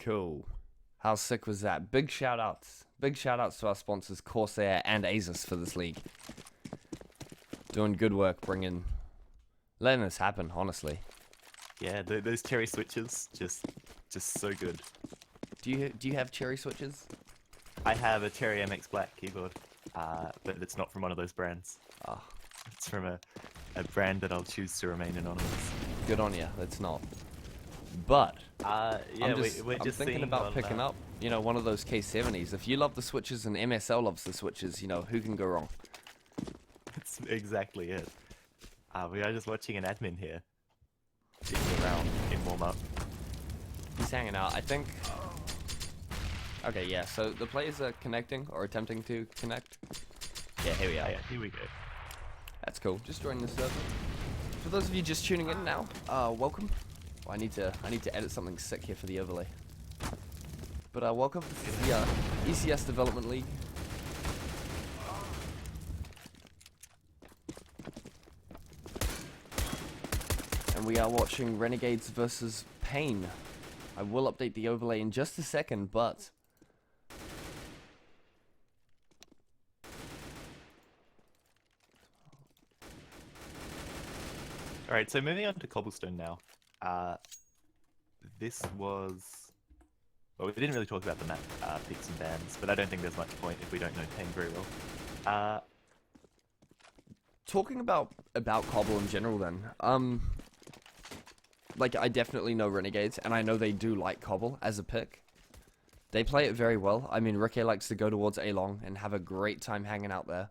Cool. How sick was that? Big shout outs. Big shout outs to our sponsors, Corsair and Asus for this league. Doing good work, letting this happen, honestly. Yeah, those cherry switches, just so good. Do you have cherry switches? I have a Cherry MX Black keyboard, but it's not from one of those brands. Ah, It's from a brand that I'll choose to remain anonymous. good on ya. That's not. But Yeah, I'm just thinking seeing about on, picking up, one of those K70s. If you love the switches and MSL loves the switches, who can go wrong? That's exactly it. We are just watching an admin here, sitting around in warm up. He's hanging out, I think. Okay, yeah, so the players are connecting, or attempting to connect. Yeah, here we are. Yeah, here we go. That's cool. Just joining the server. For those of you just tuning in now, welcome. Well, I need to edit something sick here for the overlay. But welcome to the ECS Development League. And we are watching Renegades versus paiN. I will update the overlay in just a second, but Alright, so moving on to Cobblestone now. This was... Well, we didn't really talk about the map picks and bans, but I don't think there's much point if we don't know paiN very well. talking about Cobble in general then, like, I definitely know Renegades, and I know they do like Cobble as a pick. They play it very well. I mean, Ricky likes to go towards A-Long and have a great time hanging out there.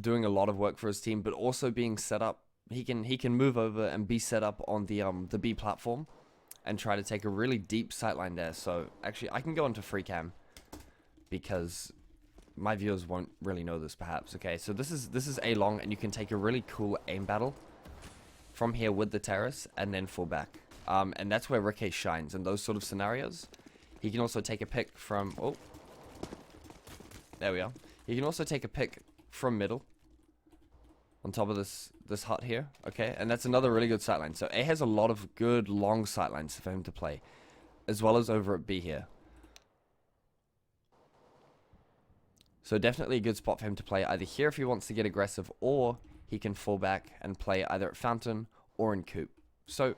Doing a lot of work for his team, but also being set up. He can move over and be set up on the B platform and try to take a really deep sightline there. So, actually, I can go into free cam because my viewers won't really know this, perhaps. Okay, so this is A-Long, and you can take a really cool aim battle from here with the terrace and then fall back. And that's where Ricky shines in those sort of scenarios. He can also take a pick from... Oh. There we are. He can also take a pick from middle on top of this hut here. Okay, and that's another really good sightline. So A has a lot of good long sightlines for him to play, as well as over at B here. So definitely a good spot for him to play either here if he wants to get aggressive, or he can fall back and play either at Fountain or in Coop. So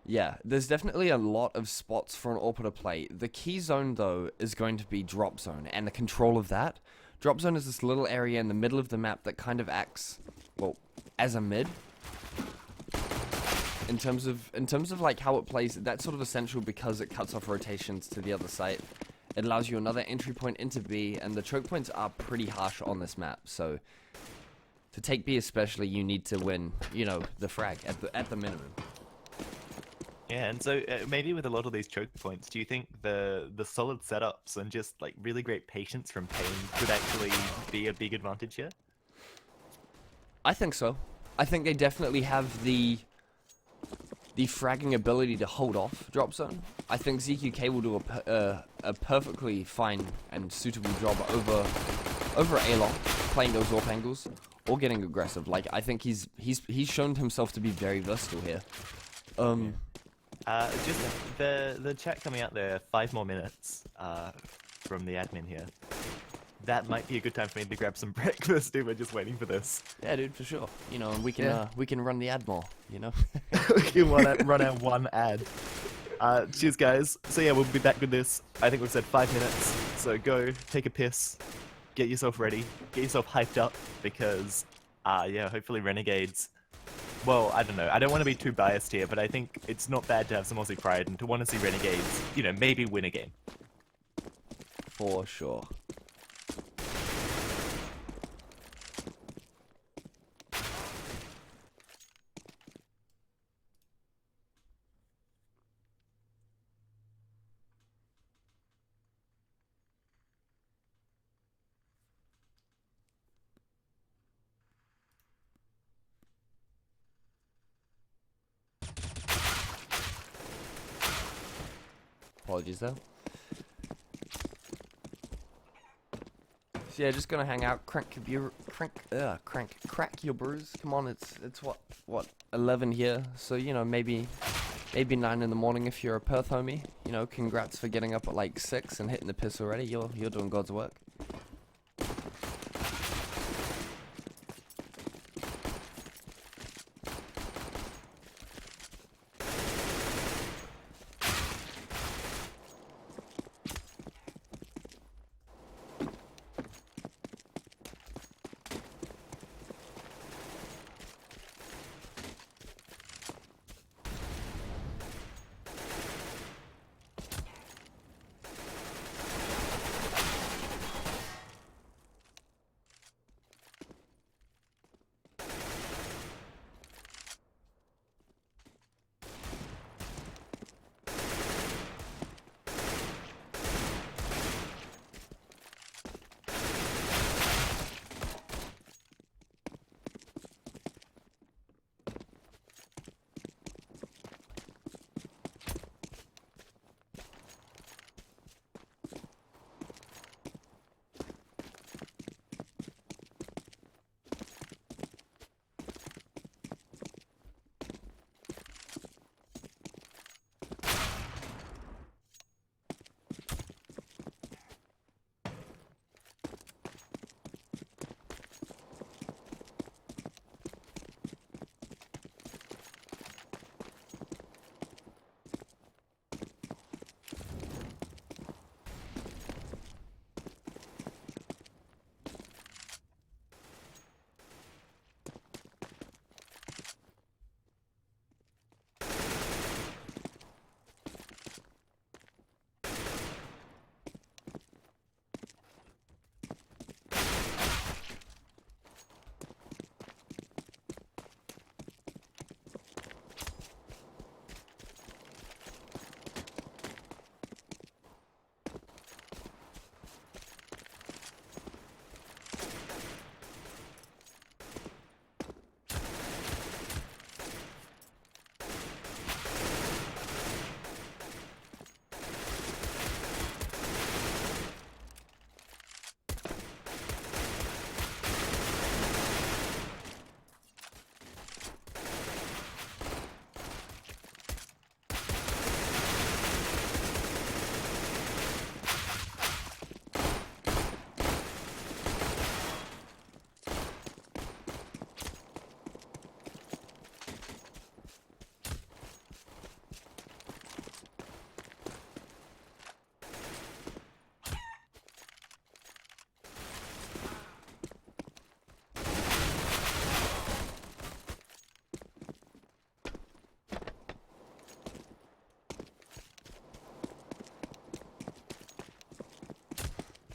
yeah, there's definitely a lot of spots for an AWPer to play. The key zone, though, is going to be drop zone, and the control of that. Drop zone is this little area in the middle of the map that kind of acts, well, as a mid. In terms of like how it plays, that's sort of essential because it cuts off rotations to the other site. It allows you another entry point into B, and the choke points are pretty harsh on this map. So to take B especially, you need to win, the frag at the minimum. Yeah, and so maybe with a lot of these choke points, do you think the solid setups and just like really great patience from paiN could actually be a big advantage here? I think so. I think they definitely have the fragging ability to hold off drop zone. I think ZQK will do a perfectly fine and suitable job over A-Long, playing those AWP angles or getting aggressive. Like, I think he's shown himself to be very versatile here. Just the chat coming out there, 5 more minutes from the admin here. That might be a good time for me to grab some breakfast if we're just waiting for this. Yeah, dude, for sure. And we can run the ad more. We can run out one ad. Cheers, guys. So yeah, we'll be back with this. I think we've said 5 minutes. So go, take a piss, get yourself ready, get yourself hyped up, because yeah, hopefully Renegades. Well, I don't know. I don't want to be too biased here, but I think it's not bad to have some Aussie pride and to want to see Renegades, maybe win a game. For sure. Apologies though. So yeah, just gonna hang out, crack your brews. Come on, it's what 11 here. So maybe maybe 9 in the morning if you're a Perth homie. You know, congrats for getting up at like 6 and hitting the piss already. You're doing God's work.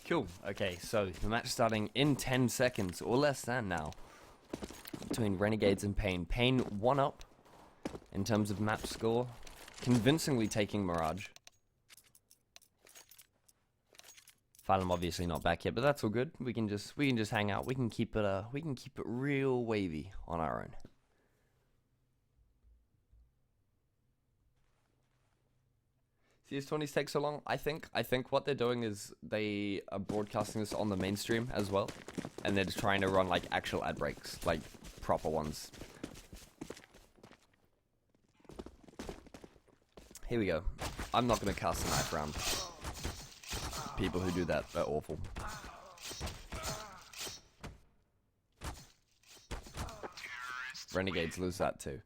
Cool. Okay, so the match starting in 10 seconds, or less than now, between Renegades and paiN. paiN 1 up in terms of map score, convincingly taking Mirage. Phylum obviously not back yet, but that's all good. We can just hang out. We can keep it real wavy on our own. CS20s take so long. I think what they're doing is they are broadcasting this on the mainstream as well, and they're just trying to run like actual ad breaks, like proper ones. Here we go. I'm not gonna cast a knife round. People who do that are awful. Renegades lose that too.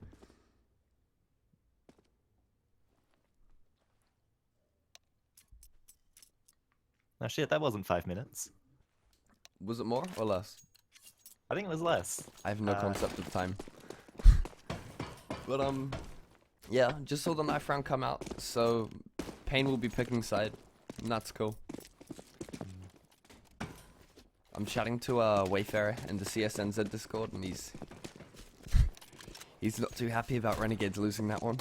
Oh shit, that wasn't 5 minutes. Was it more or less? I think it was less. I have no concept of time. But yeah, just saw the knife round come out, so paiN will be picking side, and that's cool. I'm chatting to Wayfarer in the CSNZ Discord, and he's not too happy about Renegades losing that one.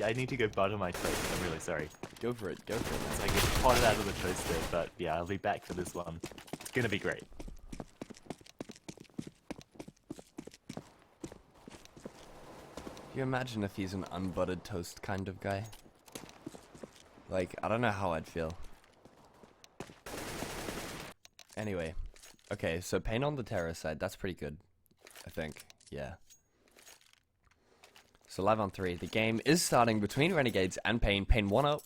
I need to go butter my toast. I'm really sorry. Go for it, go for it. So I get potted out of the toaster, but yeah, I'll be back for this one. It's gonna be great. Can you imagine if he's an unbuttered toast kind of guy? Like, I don't know how I'd feel. Anyway, okay, so paiN on the terror side, that's pretty good, I think. Yeah. So live on 3. The game is starting between Renegades and paiN. paiN 1-0.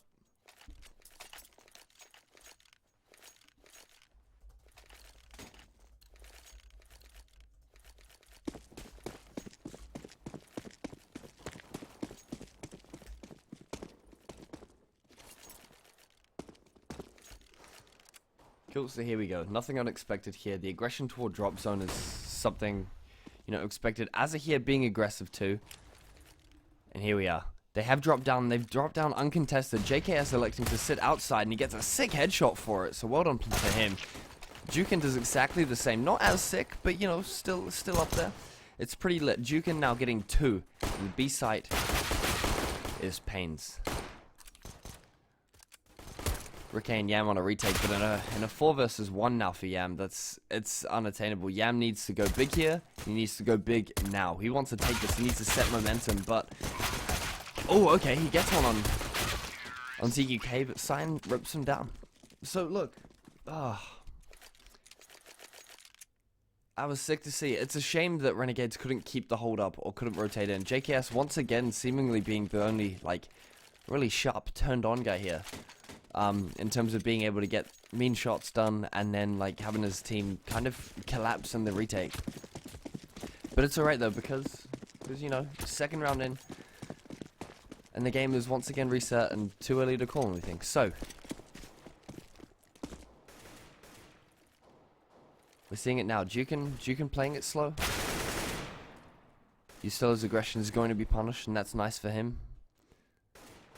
Cool, so here we go. Nothing unexpected here. The aggression toward drop zone is something, you know, expected. As a here being aggressive too. And here we are. They have dropped down. They've dropped down uncontested. JKS electing to sit outside, and he gets a sick headshot for it. So well done to him. Jukin does exactly the same. Not as sick, but you know, still up there. It's pretty lit. Jukin now getting 2. And the B site is paiN's. Ricky and Yam on a retake, but in a 4 versus 1 now for Yam, it's unattainable. Yam needs to go big here. He needs to go big now. He wants to take this. He needs to set momentum, but oh, okay, he gets one on ZQK, but paiN rips him down. So look, I was sick to see it. It's a shame that Renegades couldn't keep the hold up or couldn't rotate in. JKS once again seemingly being the only like really sharp turned on guy here. In terms of being able to get mean shots done and then like having his team kind of collapse in the retake. But it's alright though because you know, second round in and the game is once again reset and too early to call anything. So we're seeing it now. Jukin playing it slow. Yustella's aggression is going to be punished, and that's nice for him.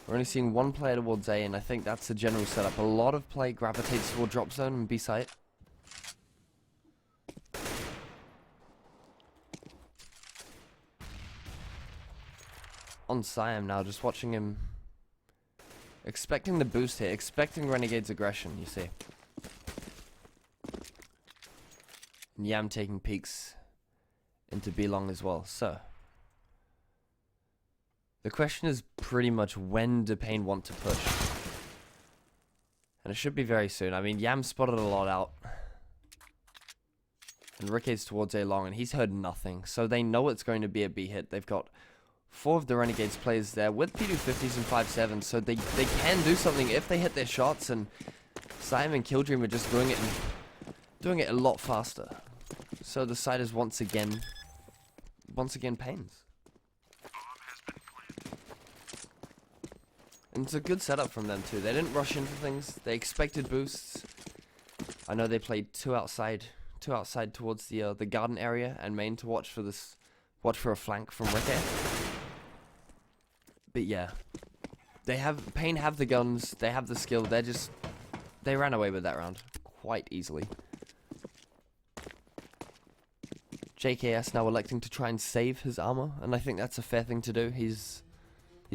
We're only seeing one player towards A, and I think that's the general setup. A lot of play gravitates toward drop zone and B site. On Siam now, just watching him. Expecting the boost here, expecting Renegade's aggression, you see. And Yam taking peeks into B long as well, so. The question is pretty much when do paiN want to push? And it should be very soon. I mean, Yam spotted a lot out. And Renegades towards A long, and he's heard nothing. So they know it's going to be a B hit. They've got 4 of the Renegades players there with P250s and 5.7s. So they can do something if they hit their shots. And Siam and Killdream are just doing it a lot faster. So the side is once again paiN's. And it's a good setup from them too. They didn't rush into things. They expected boosts. I know they played two outside towards the garden area and main to watch for a flank from Ricky. But yeah, paiN have the guns. They have the skill. They ran away with that round quite easily. JKS now electing to try and save his armor, and I think that's a fair thing to do. He's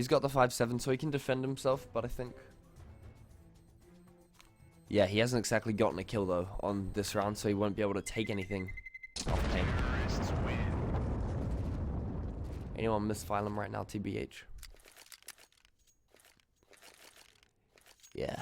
got the 5.7 so he can defend himself, but I think... Yeah, he hasn't exactly gotten a kill though on this round, so he won't be able to take anything off paiN. Anyone misfile him right now, TBH? Yeah.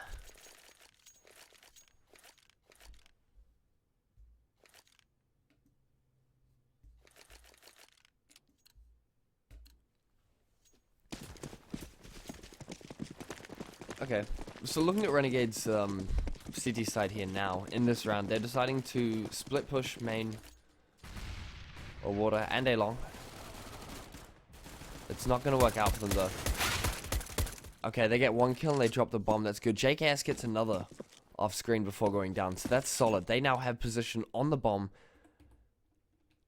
Okay, so looking at Renegade's CT side here now, in this round, they're deciding to split push main or water and A long. It's not going to work out for them though. Okay, they get 1 kill and they drop the bomb, that's good. JKS gets another off screen before going down, so that's solid. They now have position on the bomb.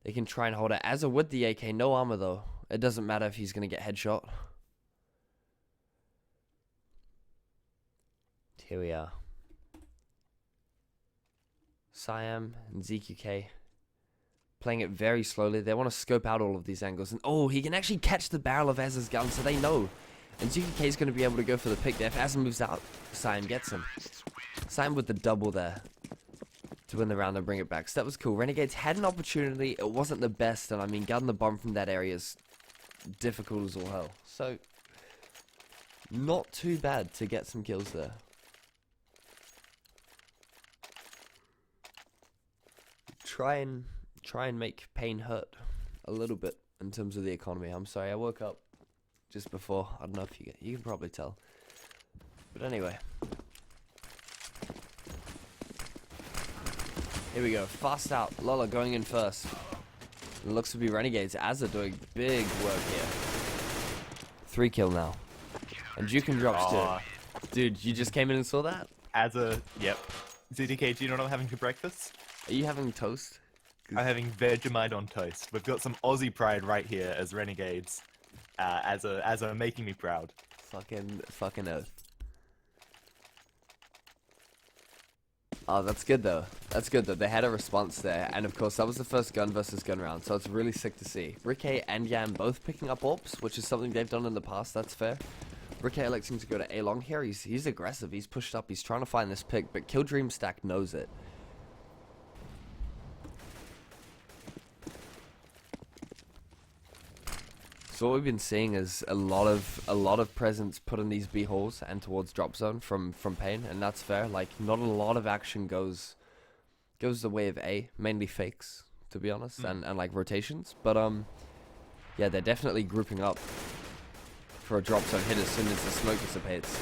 They can try and hold it. As a with the AK, no armor though. It doesn't matter if he's going to get headshot. Here we are. Siam and ZQK playing it very slowly. They want to scope out all of these angles. And oh, he can actually catch the barrel of Az's gun, so they know. And ZQK is going to be able to go for the pick there. If Az moves out, Siam gets him. Siam with the double there to win the round and bring it back. So that was cool. Renegades had an opportunity. It wasn't the best. And I mean, guarding the bomb from that area is difficult as all hell. So, not too bad to get some kills there. Try and make paiN hurt a little bit in terms of the economy. I'm sorry, I woke up just before. I don't know if you can probably tell. But anyway. Here we go. Fast out. Lola going in first. It looks to be Renegades. Azza doing big work here. 3 kill now. And Jukin drops too. Dude, you just came in and saw that? Yep. ZDK, do you know what I'm having for breakfast? Are you having toast? I'm having Vegemite on toast. We've got some Aussie pride right here as Renegades. Azza making me proud. Fucking oath. Oh, that's good though. That's good though. They had a response there, and of course that was the first gun versus gun round, so it's really sick to see. Ricky and Yam both picking up AWPs, which is something they've done in the past. That's fair. Ricky electing to go to A long here. He's aggressive. He's pushed up. He's trying to find this pick, but Kill Dream Stack knows it. So what we've been seeing is a lot of presence put in these B holes and towards drop zone from paiN, and that's fair. Like, not a lot of action goes the way of A, mainly fakes, to be honest, and like rotations. But yeah, they're definitely grouping up for a drop zone hit as soon as the smoke dissipates.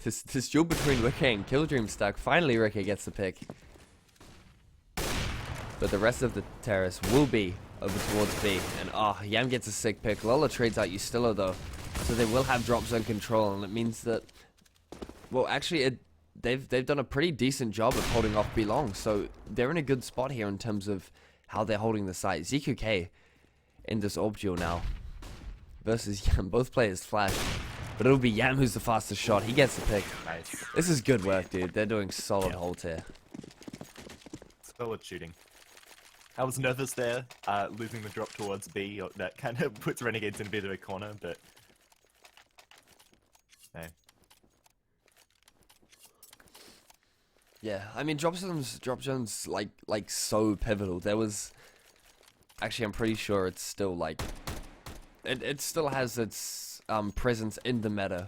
This duel between Ricky and Kill Dream Stack. Finally, Ricky gets the pick, but the rest of the terrace will be over towards B, and Yam gets a sick pick. Lola trades out Ustillo though, so they will have drop zone control, and it means that, well, actually they've done a pretty decent job of holding off B long, so they're in a good spot here in terms of how they're holding the site. ZQK in this orb duel now versus Yam. Both players flash, but it'll be Yam who's the fastest shot. He gets the pick. Nice. This is good work, dude. They're doing solid hold here. Solid shooting. I was nervous there, losing the drop towards B. That kind of puts Renegades in a bit of a corner, but hey. Yeah, I mean, drop zones like so pivotal. There was actually, I'm pretty sure it's still like it still has its presence in the meta,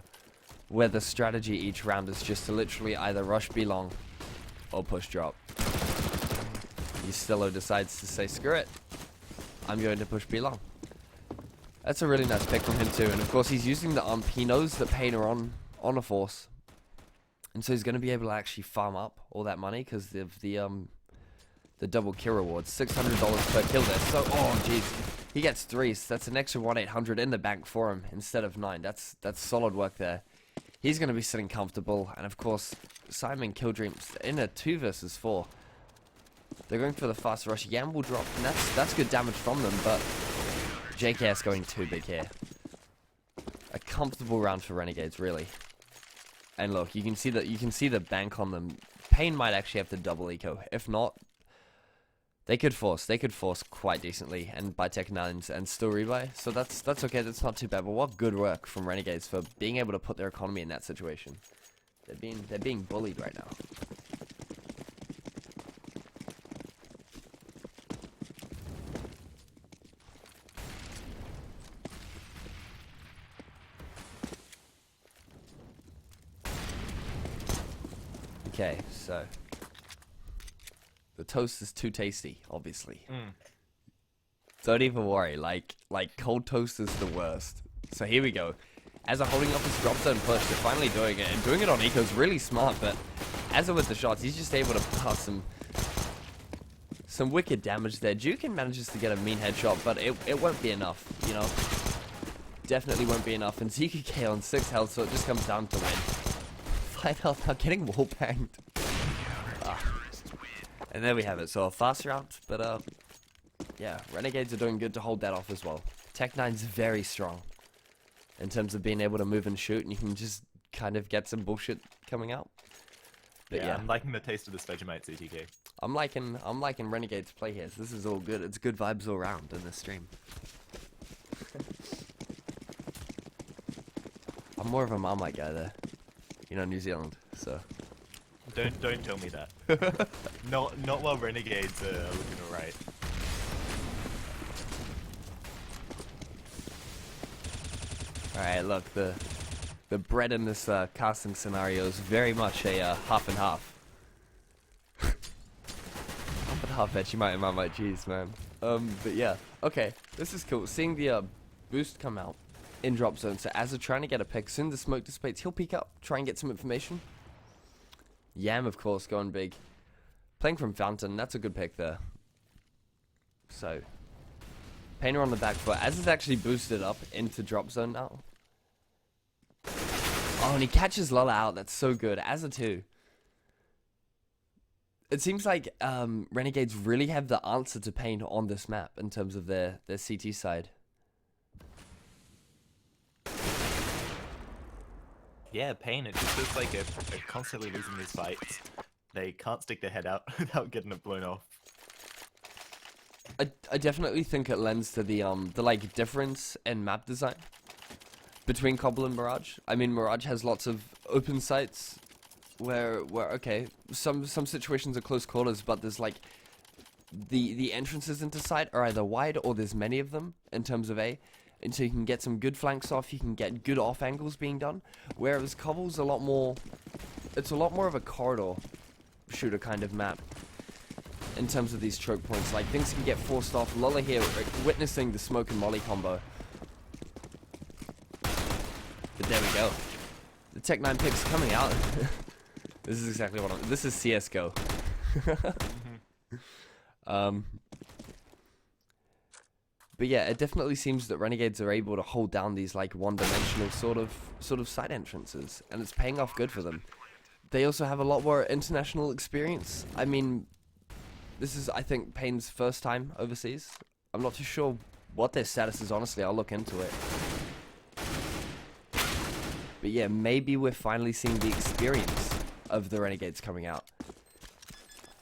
where the strategy each round is just to literally either rush B long or push drop. Ustillo decides to say, screw it, I'm going to push B long. That's a really nice pick from him too, and of course he's using the he knows that paiN are on a force, and so he's going to be able to actually farm up all that money because of the double kill rewards. $600 per kill there. So jeez, he gets 3, so that's an extra 1,800 in the bank for him instead of 9. That's solid work there. He's going to be sitting comfortable, and of course Simon Kill Dreams in a 2 versus 4. They're going for the fast rush. Yam will drop, and that's good damage from them, but JKS going too big here. A comfortable round for Renegades, really. And look, you can see the bank on them. paiN might actually have to double eco. If not, they could force quite decently and buy Tech 9s and still rebuy. So that's okay. That's not too bad. But what good work from Renegades for being able to put their economy in that situation. They're being bullied right now. Okay, so the toast is too tasty, obviously. Don't even worry, like cold toast is the worst. So here we go. Azza holding up his drop zone push, they're finally doing it, and doing it on eco is really smart, but Azza with the shots, he's just able to pass some wicked damage there. Jukin manages to get a mean headshot, but it won't be enough, you know. Definitely won't be enough, and ZQK on 6 health, so it just comes down to win. 5 health now, getting wall banged. And there we have it. So a fast round, but yeah, Renegades are doing good to hold that off as well. Tech 9's very strong in terms of being able to move and shoot, and you can just kind of get some bullshit coming out. But yeah, I'm liking the taste of this Vegemite, CTK. I'm liking Renegades play here. So this is all good. It's good vibes all around in this stream. I'm more of a Marmite guy there. You know, New Zealand, so. Don't tell me that. not while Renegades are looking alright. Alright, look, the bread in this casting scenario is very much a half and half. I bet you might have my cheese, man. But yeah, okay, this is cool. Seeing the boost come out in drop zone. So as they're trying to get a pick, soon the smoke dissipates, he'll peek up, try and get some information. Yam, of course, going big. Playing from Fountain, that's a good pick there. So, paiN on the back foot, as it's actually boosted up into drop zone now. Oh, and he catches Lola out, that's so good, as a 2. It seems like Renegades really have the answer to paiN on this map in terms of their CT side. Yeah, paiN, it just feels like they're constantly losing these fights. They can't stick their head out without getting it blown off. I definitely think it lends to the like difference in map design between Cobble and Mirage. I mean, Mirage has lots of open sites where okay, some situations are close quarters, but there's like the entrances into site are either wide or there's many of them in terms of A, and so you can get some good flanks off, you can get good off angles being done. Whereas Cobble's a lot more of a corridor shooter kind of map in terms of these choke points. Like, things can get forced off. Lola here witnessing the smoke and molly combo. But there we go. The Tech 9 picks coming out. This is exactly what this is CSGO. But yeah, it definitely seems that Renegades are able to hold down these like one-dimensional sort of side entrances, and it's paying off good for them. They also have a lot more international experience. I mean, this is, I think, paiN's first time overseas. I'm not too sure what their status is, honestly. I'll look into it. But yeah, maybe we're finally seeing the experience of the Renegades coming out.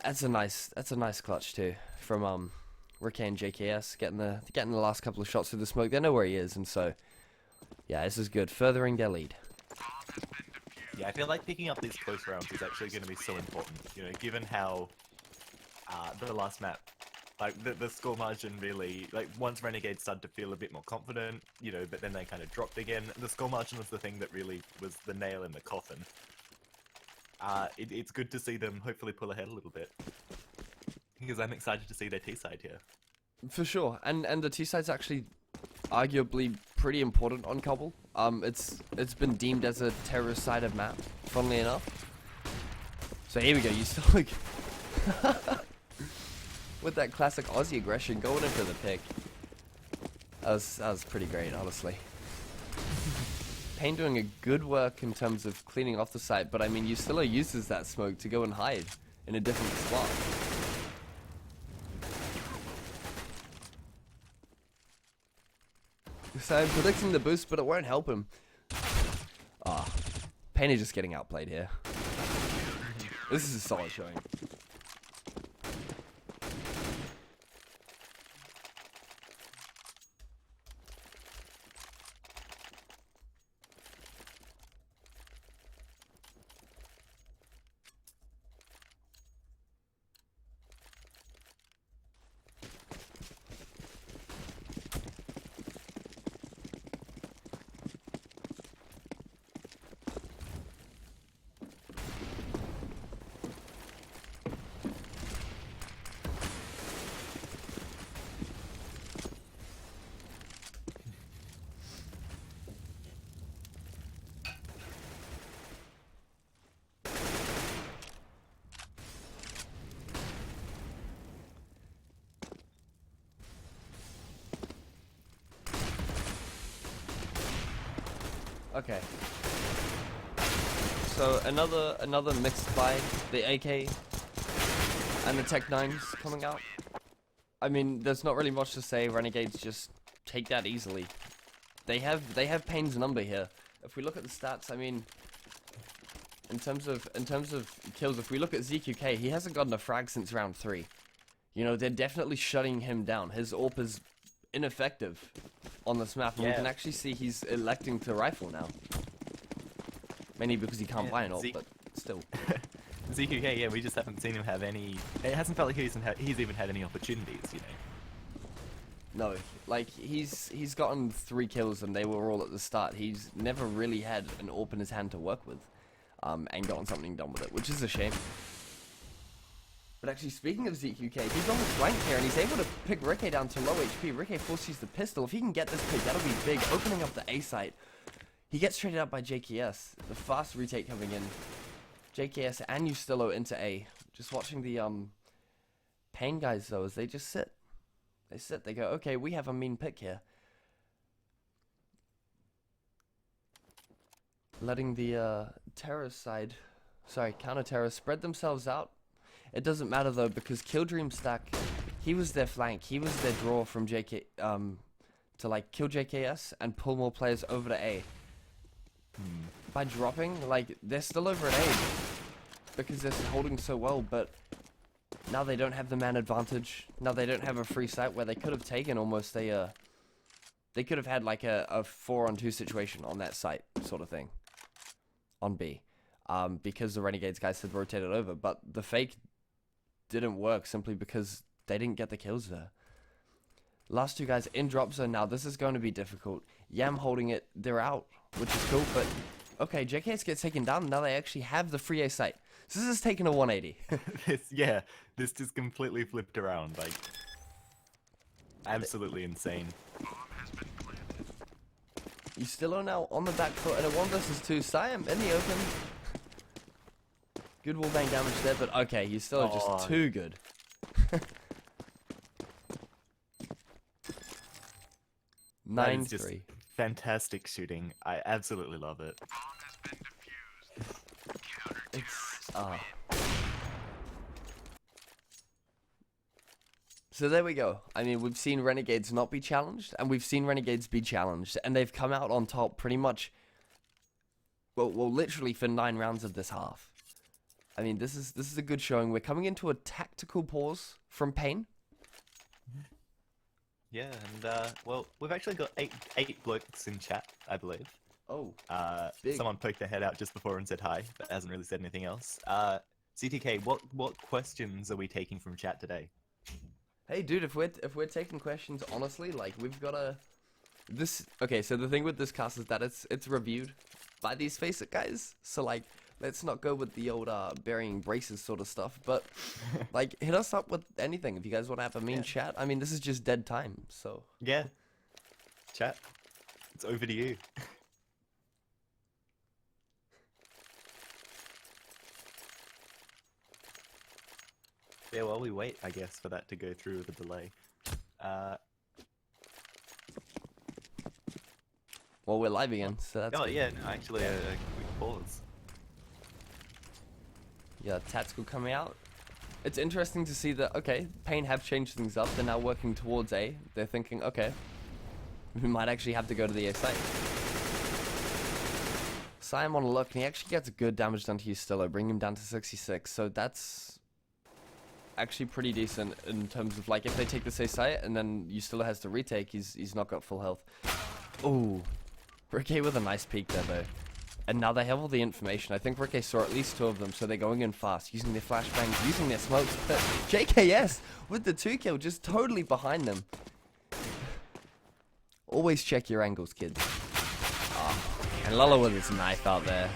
That's a nice clutch too from Ricky and JKS getting the last couple of shots through the smoke. They know where he is, and so yeah, this is good, furthering their lead. Yeah, I feel like picking up these close rounds is actually going to be so important. You know, given how the last map, like the score margin really, like once Renegades started to feel a bit more confident, you know, but then they kind of dropped again. The score margin was the thing that really was the nail in the coffin. It's good to see them hopefully pull ahead a little bit, because I'm excited to see their T side here. For sure, and the T side's actually arguably pretty important on Cobble. It's been deemed as a terrorist side of map, funnily enough. So here we go, you still like with that classic Aussie aggression going in for the pick. That was pretty great, honestly. paiN doing a good work in terms of cleaning off the site, but I mean, Yustilla uses that smoke to go and hide in a different spot. So I'm predicting the boost, but it won't help him. paiN is just getting outplayed here. This is a solid showing. Okay. So another mixed by the AK and the Tech 9s coming out. I mean, there's not really much to say. Renegades just take that easily. They have paiN's number here. If we look at the stats, I mean, in terms of kills, if we look at ZQK, he hasn't gotten a frag since round 3. You know, they're definitely shutting him down. His AWP is ineffective on this map, and we can actually see he's electing to rifle now. Mainly because he can't buy an AWP, but still. ZQK, yeah, we just haven't seen him have any. It hasn't felt like he's even had any opportunities, you know. No, like he's gotten 3 kills, and they were all at the start. He's never really had an AWP in his hand to work with, and gotten something done with it, which is a shame. But actually, speaking of ZQK, he's on the flank here, and he's able to pick Ricky down to low HP. Ricky forces the pistol. If he can get this pick, that'll be big, opening up the A site. He gets traded out by JKS. The fast retake coming in. JKS and Ustillo into A. Just watching the paiN guys, though, as they just sit. They sit, they go, okay, we have a mean pick here. Letting the terrorist side, counter-terrorists spread themselves out. It doesn't matter, though, because Killdream Stack, he was their flank. He was their draw from JK, to, like, kill JKS and pull more players over to A. By dropping, like, they're still over at A because they're holding so well, but now they don't have the man advantage. Now they don't have a free site where they could have taken almost a, they could have had, like, a 4-on-2 situation on that site, sort of thing, on B. Because the Renegades guys had rotated over, but the fake didn't work simply because they didn't get the kills there. Last two guys in drop zone now. This is going to be difficult. Yam holding it. They're out, which is cool, but okay, JKS gets taken down. Now they actually have the free A site. So this is taking a 180. This just completely flipped around. Like, absolutely insane. You still are now on the back foot at a 1 versus 2. Siam in the open. Good wallbang damage there, but okay, you still are just too good. 9-3. Fantastic shooting. I absolutely love it. It's So there we go. I mean, we've seen Renegades not be challenged, and we've seen Renegades be challenged, and they've come out on top pretty much, well, literally for 9 rounds of this half. I mean, this is a good showing. We're coming into a tactical pause from paiN. Yeah, and well, we've actually got eight blokes in chat, I believe. Oh, someone poked their head out just before and said hi, but hasn't really said anything else. CTK, what questions are we taking from chat today? Hey, dude, if we're taking questions honestly, like we've got okay, so the thing with this cast is that it's reviewed by these Face It guys. So like, let's not go with the old burying braces sort of stuff, but like hit us up with anything if you guys want to have a mean chat. I mean, this is just dead time, so yeah, chat, it's over to you. Yeah, well, we wait, I guess, for that to go through with a delay. Well, we're live again, so that's good. Yeah, no, actually, a quick pause. Yeah, tactical coming out. It's interesting to see that, okay, paiN have changed things up. They're now working towards A. They're thinking, okay, we might actually have to go to the A site. Siam on a look, and he actually gets good damage done to Ustillo, bring him down to 66. So that's actually pretty decent in terms of, like, if they take the A site and then Ustillo has to retake, he's not got full health. Ooh. Ricky with a nice peek there, though. And now they have all the information. I think Ricky saw at least 2 of them, so they're going in fast, using their flashbangs, using their smokes. But JKS with the 2 kill, just totally behind them. Always check your angles, kids. Oh, and Lala with his knife out there.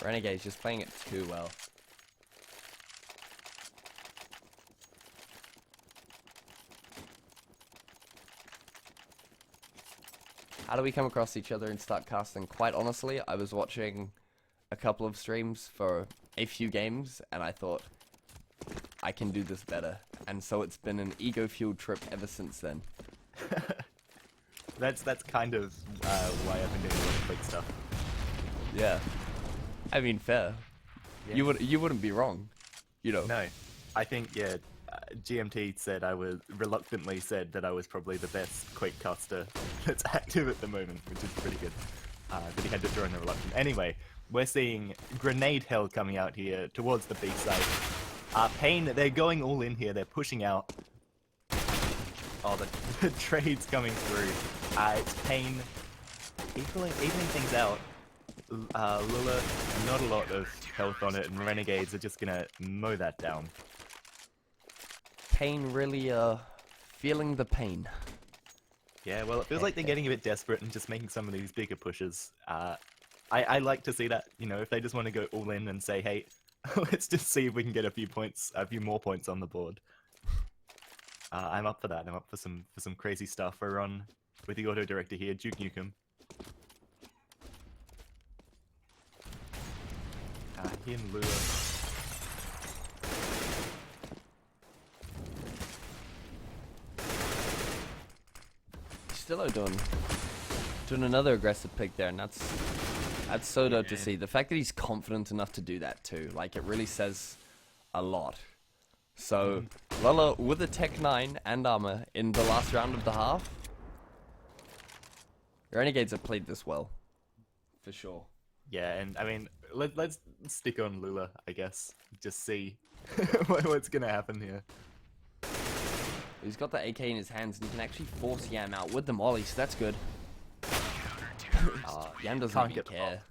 Renegades just playing it too well. How do we come across each other and start casting? Quite honestly, I was watching a couple of streams for a few games, and I thought, I can do this better. And so it's been an ego-fueled trip ever since then. That's kind of why I've been doing a lot of quick stuff. Yeah. I mean, fair. Yeah. You wouldn't be wrong, you know. No. I think, yeah, GMT reluctantly said that I was probably the best Quake caster that's active at the moment, which is pretty good. But he had to throw in the reluctant. Anyway, we're seeing grenade hell coming out here towards the B side. paiN, they're going all in here. They're pushing out. Oh, the trade's coming through. It's paiN evening things out. Lula, not a lot of health on it, and Renegades are just gonna mow that down. paiN really feeling the pain. Yeah, well, it feels like they're getting a bit desperate and just making some of these bigger pushes. I like to see that, you know, if they just want to go all in and say, hey, let's just see if we can get a few more points on the board. I'm up for that. I'm up for some crazy stuff. We're on with the auto director here, Duke Nukem. He and Lua. Stillo doing another aggressive pick there, and that's so dope to see. The fact that he's confident enough to do that too, like, it really says a lot. So, Lolo with a Tech 9 and armor in the last round of the half. Renegades have played this well, for sure. Yeah, and I mean, let's stick on Lula, I guess. Just see what's gonna happen here. He's got the AK in his hands and he can actually force Yam out with the molly, so that's good. Yam doesn't even care.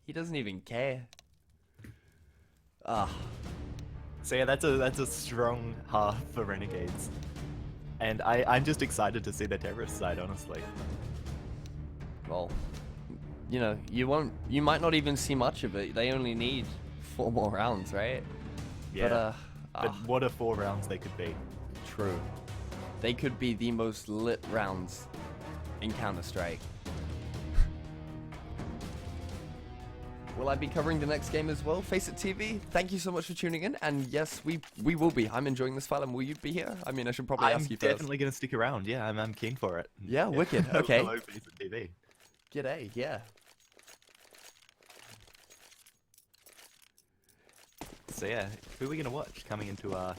He doesn't even care. So yeah, that's a strong half for Renegades. And I'm just excited to see the terrorist side, honestly. Well, you know, you might not even see much of it. They only need 4 more rounds, right? Yeah. But what a 4 rounds they could be. True. They could be the most lit rounds in Counter-Strike. Will I be covering the next game as well? Face It TV, thank you so much for tuning in. And yes, we will be. I'm enjoying this file, and will you be here? I mean, I should probably ask you first. I'm definitely going to stick around. Yeah, I'm keen for it. Yeah, wicked. Okay. Hello, Face It TV. G'day, yeah. So yeah, who are we going to watch coming into our...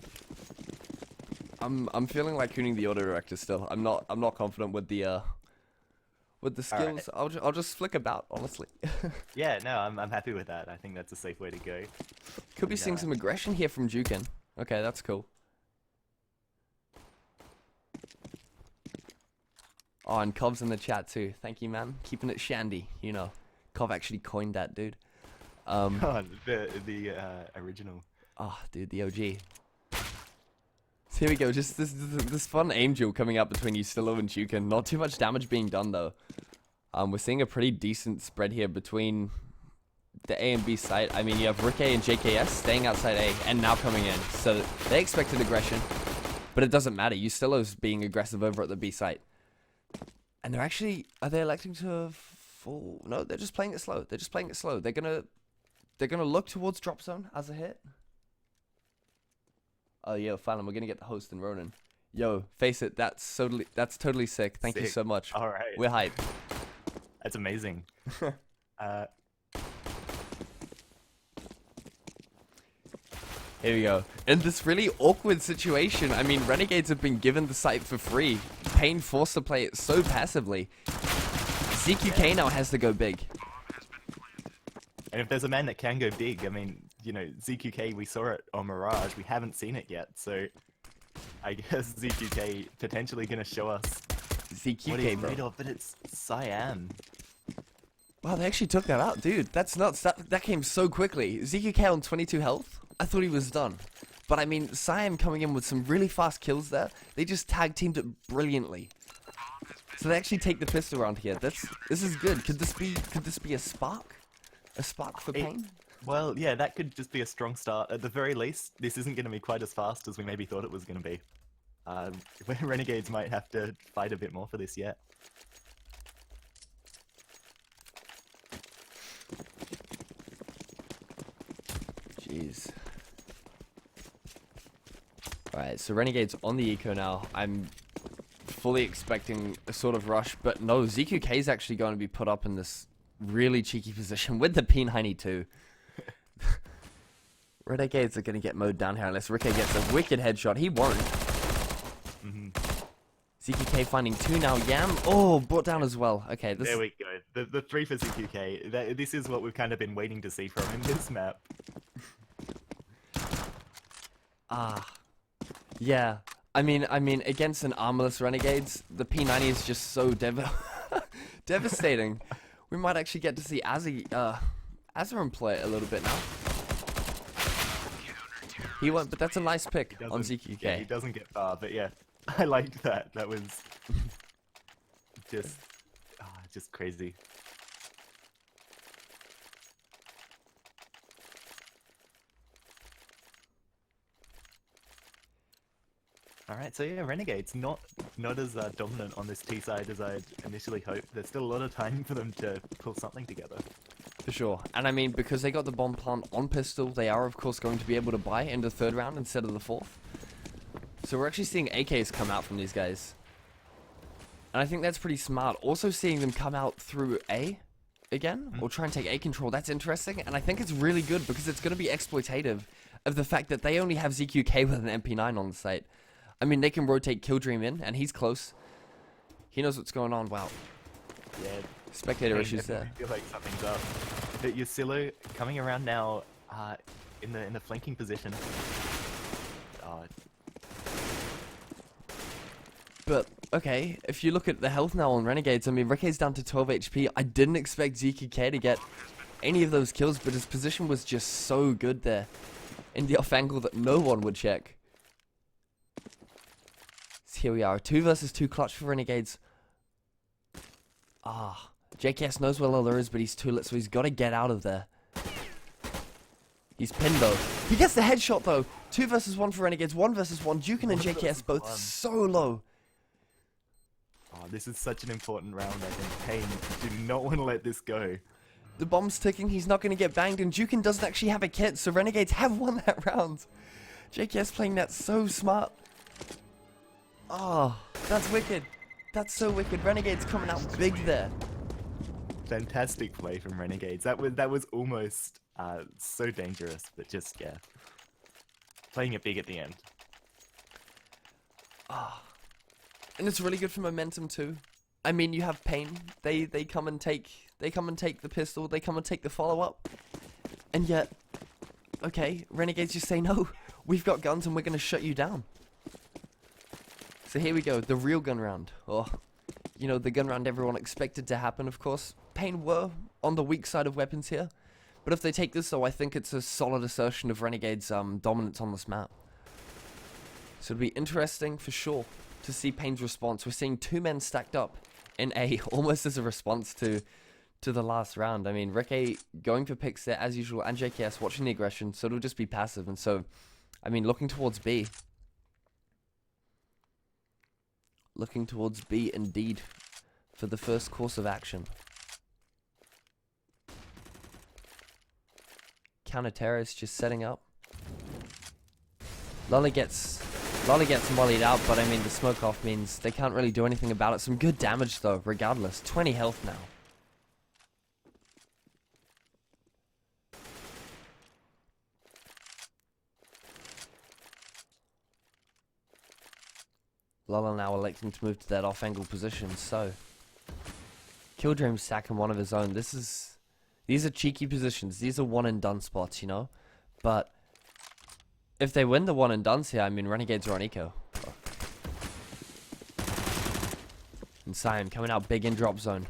I'm feeling like tuning the auto director still. I'm not confident with the skills. Right. I'll just flick about, honestly. Yeah, no, I'm happy with that. I think that's a safe way to go. Could be seeing some aggression here from Jukin. Okay, that's cool. Oh, and Cov's in the chat too. Thank you, man. Keeping it shandy, you know. Cov actually coined that, dude. Oh, the original. Oh, dude, the OG. So here we go, just this fun angel coming out between Ustillo and Jukin. Not too much damage being done though. We're seeing a pretty decent spread here between the A and B site. I mean, you have Rick A and JKS staying outside A and now coming in. So they expected aggression, but it doesn't matter. Ustillo's being aggressive over at the B site. And they're actually, are they electing to fall? No, they're just playing it slow. They're just playing it slow. They're gonna look towards drop zone as a hit. Oh, yo, Fallon, we're gonna get the host and Ronan. Yo, face it, that's totally sick. Thank you so much. All right. We're hyped. That's amazing. Here we go. In this really awkward situation, I mean, Renegades have been given the site for free. paiN forced to play it so passively. ZQK now has to go big. And if there's a man that can go big, I mean, you know, ZQK, we saw it on Mirage. We haven't seen it yet, so I guess ZQK potentially going to show us ZQK, what he's made of, but it's Cyan. Wow, they actually took that out, dude. That's nuts. That came so quickly. ZQK on 22 health. I thought he was done. But I mean, Cyan coming in with some really fast kills there. They just tag teamed it brilliantly. So they actually take the pistol around here. This is good. Could this be a spark? A spark for paiN? Well, yeah, that could just be a strong start. At the very least, this isn't going to be quite as fast as we maybe thought it was going to be. Renegades might have to fight a bit more for this yet. Jeez. Alright, so Renegades on the eco now. I'm fully expecting a sort of rush, but no, ZQK is actually going to be put up in this really cheeky position with the paiN too. Renegades are going to get mowed down here unless Ricky gets a wicked headshot. He won't. ZQK finding 2 now. Yam, oh, brought down as well. Okay, there we go. The 3 for ZQK. This is what we've kind of been waiting to see from him this map. Yeah. I mean, against an armorless Renegades, the P90 is just so devastating. We might actually get to see Azarin play it a little bit now. He won't, but that's a nice pick on ZQK. Yeah, he doesn't get far, but yeah, I liked that. That was just crazy. All right, so yeah, Renegades not as dominant on this T side as I'd initially hoped. There's still a lot of time for them to pull something together. For sure. And I mean, because they got the bomb plant on pistol, they are of course going to be able to buy in the third round instead of the fourth. So we're actually seeing AKs come out from these guys. And I think that's pretty smart. Also seeing them come out through A again, or try and take A control, that's interesting. And I think it's really good because it's going to be exploitative of the fact that they only have ZQK with an MP9 on the site. I mean, they can rotate Killdream in, and he's close. He knows what's going on. Wow. Yeah. Spectator issues there. I feel like something's up. But Yasilo coming around now in the flanking position. But, okay, if you look at the health now on Renegades, I mean, Ricky's down to 12 HP. I didn't expect ZQK to get any of those kills, but his position was just so good there in the off angle that no one would check. So here we are, 2 versus 2 clutch for Renegades. JKS knows where Lola is, but he's too lit, so he's got to get out of there. He's pinned though. He gets the headshot though. 2 versus 1 for Renegades, 1 versus 1. Jukin and JKS both so low. Oh, this is such an important round, I think. paiN, do not want to let this go. The bomb's ticking, he's not going to get banged, and Jukin doesn't actually have a kit, so Renegades have won that round. JKS playing that so smart. Oh, that's wicked. That's so wicked. Renegades coming out big there. Fantastic play from Renegades. That was almost so dangerous, but just, yeah. Playing it big at the end. And it's really good for momentum too. I mean, you have paiN. They come and take the pistol. They come and take the follow up. And yet, okay, Renegades just say no. We've got guns and we're gonna shut you down. So here we go, the real gun round. Oh, you know, the gun round everyone expected to happen. Of course, paiN were on the weak side of weapons here. But if they take this, though, I think it's a solid assertion of Renegades' dominance on this map. So it'll be interesting for sure to see paiN's response. We're seeing 2 men stacked up in A, almost as a response to the last round. I mean, Ricky going for picks there as usual, and JKS watching the aggression, so it'll just be passive. And so, I mean, looking towards B. Looking towards B indeed for the first course of action. Counter-terrorist just setting up. Lolly gets mollied out, but I mean the smoke off means they can't really do anything about it. Some good damage though, regardless. 20 health now. Lola now electing to move to that off-angle position, so Killdream sacking one of his own. These are cheeky positions. These are one-and-done spots, you know? But if they win the one-and-dones here, I mean, Renegades are on eco. And Cyan coming out big in drop zone.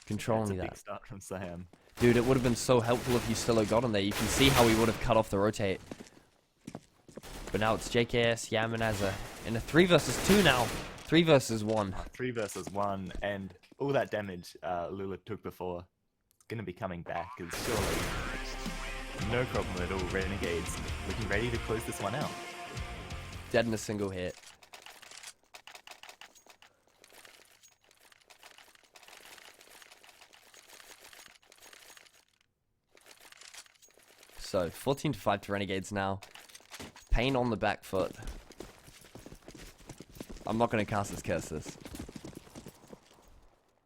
Controlling that. Big start from Cyan. Dude, it would have been so helpful if Yasilo got him there. You can see how he would have cut off the rotate. But now it's JKS, Yam, and Azza in a 3 versus 2 now. 3 versus 1. 3 versus 1, and all that damage Lula took before is going to be coming back, because surely no problem at all. Renegades looking ready to close this one out. Dead in a single hit. So, 14-5 to Renegades now. paiN on the back foot. I'm not going to cast this curses.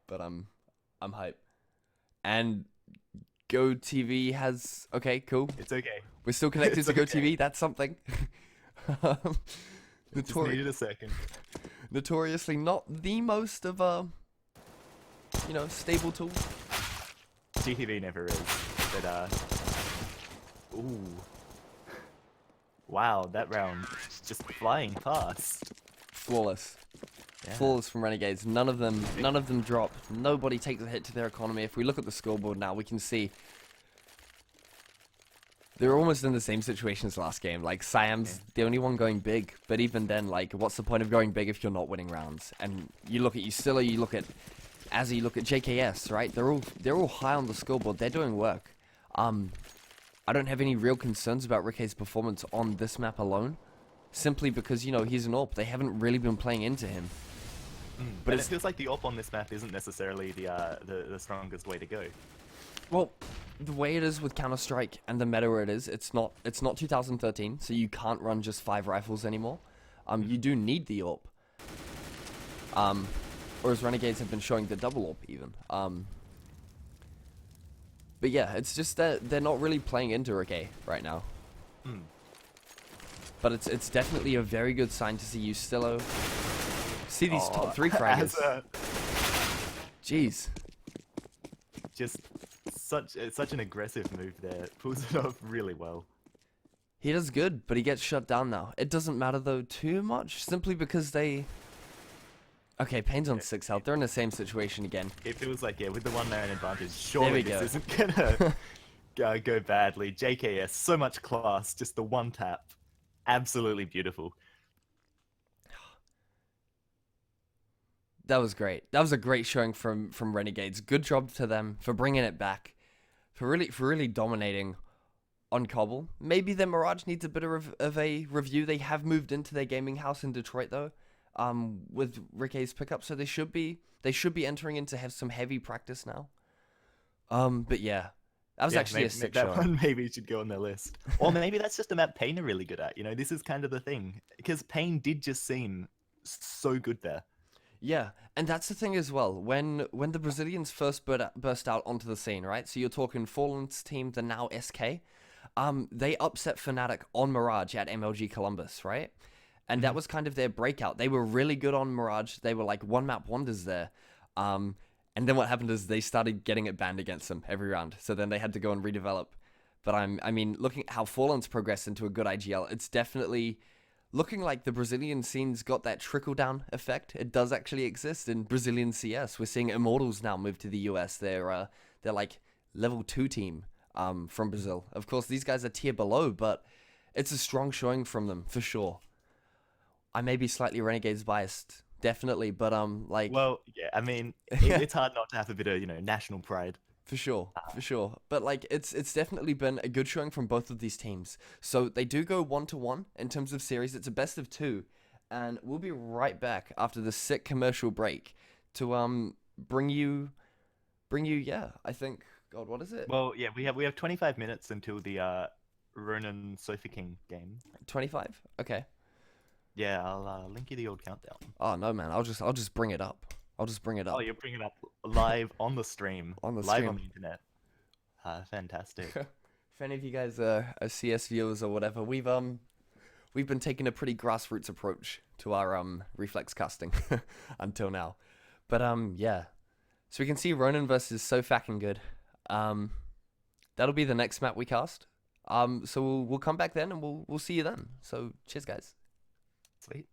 But I'm hype. And GoTV has... Okay, cool. It's okay. We're still connected to okay. GoTV. That's something. Just needed a second. Notoriously not the most of a, you know, stable tool. GTV never is. But ooh. Wow, that round just flying past. Flawless. Yeah. Flawless from Renegades. None of them drop. Nobody takes a hit to their economy. If we look at the scoreboard now, we can see they're almost in the same situation as last game. Like, Siam's the only one going big. But even then, like, what's the point of going big if you're not winning rounds? And you look at Yasilo, you look at Azzy, you look at JKS, right? They're all high on the scoreboard. They're doing work. I don't have any real concerns about Ricky's performance on this map alone. simply because, you know, he's an AWP. They haven't really been playing into him. But it feels like the AWP on this map isn't necessarily the strongest way to go. Well, the way it is with Counter-Strike and the meta where it is, it's not 2013, so you can't run just 5 rifles anymore. You do need the AWP. Whereas Renegades have been showing the double AWP even. But yeah, it's just that they're not really playing into Ricky right now. But it's definitely a very good sign to see you Stillo. See these top 3 fraggers. Jeez. Just such an aggressive move there. Pulls it off really well. He does good, but he gets shut down now. It doesn't matter though too much, simply because they... Okay, paiN's on 6 health. They're in the same situation again. It feels like, with the 1 man advantage, surely There we this isn't gonna go badly. JKS, so much class, just the 1 tap. Absolutely beautiful. That was great. That was a great showing from Renegades. Good job to them for bringing it back, for really dominating on Cobble. Maybe their Mirage needs a bit of a review. They have moved into their gaming house in Detroit though, with Ricky's pickup, so they should be entering into some heavy practice now. But yeah, that was actually a sick that showing. one maybe should go on their list. Or maybe that's just a map paiN are really good at. You know, this is kind of the thing, because paiN did just seem so good there. Yeah, and that's the thing as well. When the Brazilians first burst out onto the scene, right? So you're talking Fallen's team, the now SK. They upset Fnatic on Mirage at MLG Columbus, right? And that was kind of their breakout. They were really good on Mirage. They were like 1-map wonders there. And then what happened is they started getting it banned against them every round. So then they had to go and redevelop. But I mean, looking at how Fallen's progressed into a good IGL, it's definitely looking like the Brazilian scene's got that trickle-down effect. It does actually exist in Brazilian CS. We're seeing Immortals now move to the US. They're like level 2 team from Brazil. Of course, these guys are tier below, but it's a strong showing from them, for sure. I may be slightly Renegades biased, definitely, but like... Well, yeah, I mean, it's hard not to have a bit of, national pride. For sure, for sure. But like, it's definitely been a good showing from both of these teams. So they do go 1-1 in terms of series. It's a best of 2, and we'll be right back after the sick commercial break to bring you. Yeah, I think. God, what is it? Well, yeah, we have 25 minutes until the Ronan Sofa King game. 25. Okay. Yeah, I'll link you the old countdown. Oh no, man! I'll just bring it up. I'll just bring it up. Oh, you'll bring it up live on the stream. Live on the internet. Fantastic. If any of you guys are CS viewers or whatever, we've been taking a pretty grassroots approach to our reflex casting until now. But yeah. So we can see Ronan versus So Fucking Good. That'll be the next map we cast. So we'll come back then and we'll see you then. So cheers guys. Sweet.